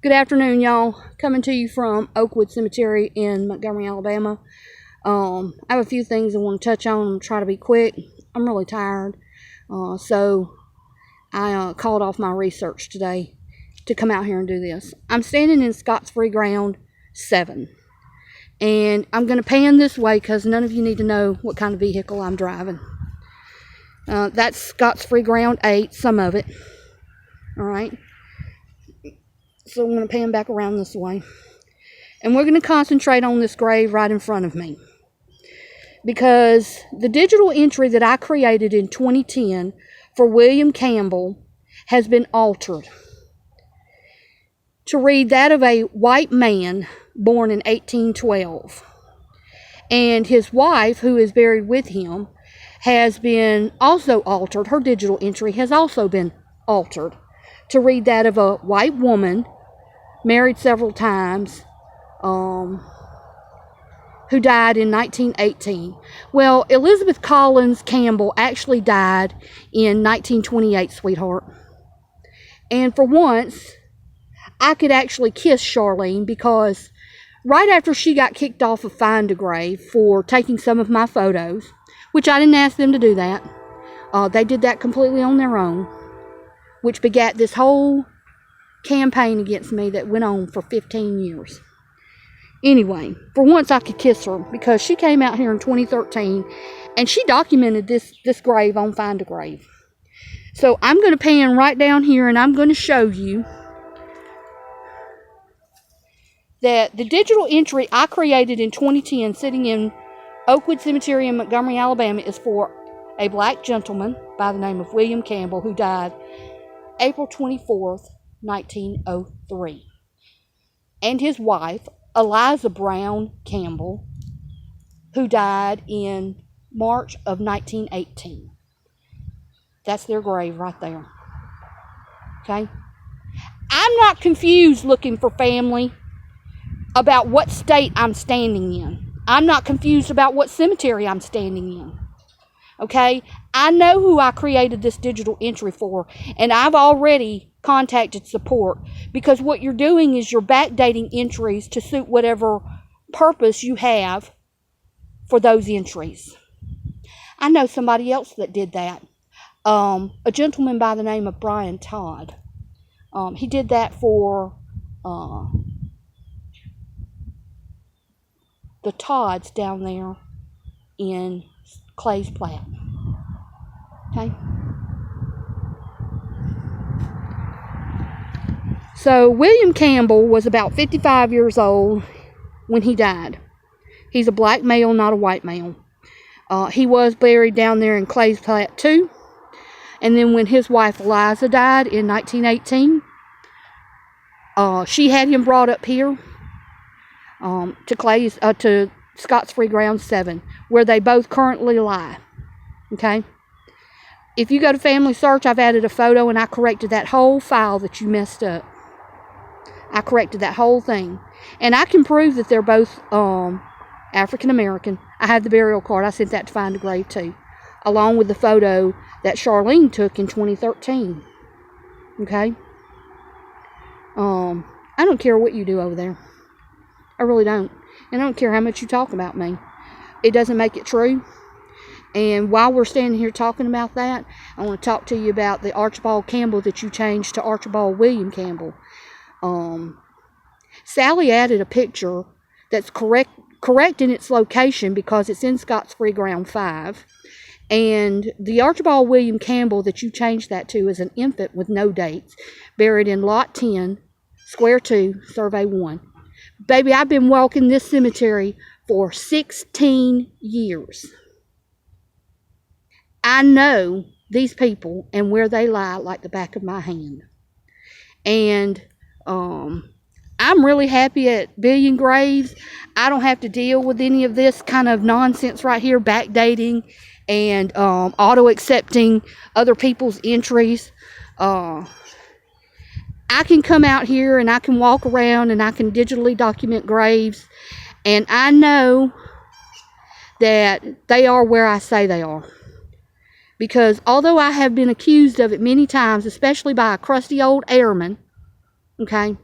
Good afternoon, y'all. Coming to you from Oakwood Cemetery in Montgomery, Alabama. I have a few things I want to touch on. I'm going to try to be quick. I'm really tired. So I called off my research today to come out here and do this. I'm standing in Scott's Free Ground 7. And I'm going to pan this way because none of you need to know what kind of vehicle I'm driving. That's Scott's Free Ground 8, some of it. Alright. So I'm going to pan back around this way. And we're going to concentrate on this grave right in front of me. Because the digital entry that I created in 2010 for William Campbell has been altered to read that of a white man born in 1812. And his wife, who is buried with him, has been also altered. Her digital entry has also been altered to read that of a white woman, married several times, who died in 1918. Well, Elizabeth Collins Campbell actually died in 1928, sweetheart. And for once, I could actually kiss Charlene because right after she got kicked off of Findagrave for taking some of my photos, which I didn't ask them to do that, they did that completely on their own, which begat this whole campaign against me that went on for 15 years. Anyway, for once I could kiss her because she came out here in 2013 and she documented this grave on Findagrave. So I'm going to pan right down here and I'm going to show you that the digital entry I created in 2010 sitting in Oakwood Cemetery in Montgomery, Alabama is for a black gentleman by the name of William Campbell who died April 24th, 1903. And his wife, Eliza Brown Campbell, who died in March of 1918. That's their grave right there. Okay? I'm not confused looking for family about what state I'm standing in. I'm not confused about what cemetery I'm standing in. Okay? I know who I created this digital entry for, and I've already contacted support because what you're doing is you're backdating entries to suit whatever purpose you have for those entries. I know somebody else that did that. A gentleman by the name of Brian Todd. He did that for the Todds down there in Clay's Platte. Okay? So William Campbell was about 55 years old when he died. He's a black male, not a white male. He was buried down there in Clay's Platte too. And then when his wife Eliza died in 1918, she had him brought up here to Scott's Free Ground 7, where they both currently lie. Okay? If you go to Family Search, I've added a photo and I corrected that whole file that you messed up. I corrected that whole thing. And I can prove that they're both African American. I have the burial card. I sent that to Findagrave too, along with the photo that Charlene took in 2013. Okay? I don't care what you do over there. I really don't. And I don't care how much you talk about me. It doesn't make it true. And while we're standing here talking about that, I want to talk to you about the Archibald Campbell that you changed to Archibald William Campbell. Sally added a picture that's correct in its location because it's in Scott's Free Ground 5. And the Archibald William Campbell that you changed that to is an infant with no dates, buried in Lot 10, Square 2, Survey 1. Baby, I've been walking this cemetery for 16 years. I know these people and where they lie like the back of my hand. And I'm really happy at Billion Graves. I don't have to deal with any of this kind of nonsense right here, backdating and auto-accepting other people's entries. I can come out here and I can walk around and I can digitally document graves. And I know that they are where I say they are. Because although I have been accused of it many times, especially by a crusty old airman, okay,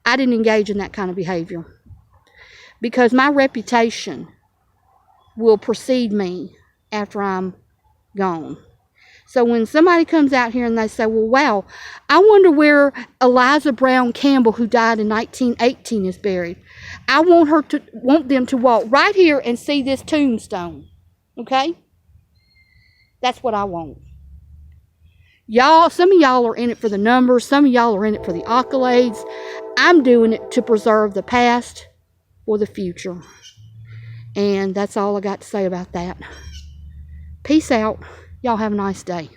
I didn't engage in that kind of behavior because my reputation will precede me after I'm gone. So when somebody comes out here and they say, well, wow, I wonder where Eliza Brown Campbell, who died in 1918, is buried. I want them to walk right here and see this tombstone. Okay? That's what I want. Y'all, some of y'all are in it for the numbers. Some of y'all are in it for the accolades. I'm doing it to preserve the past for the future. And that's all I got to say about that. Peace out. Y'all have a nice day.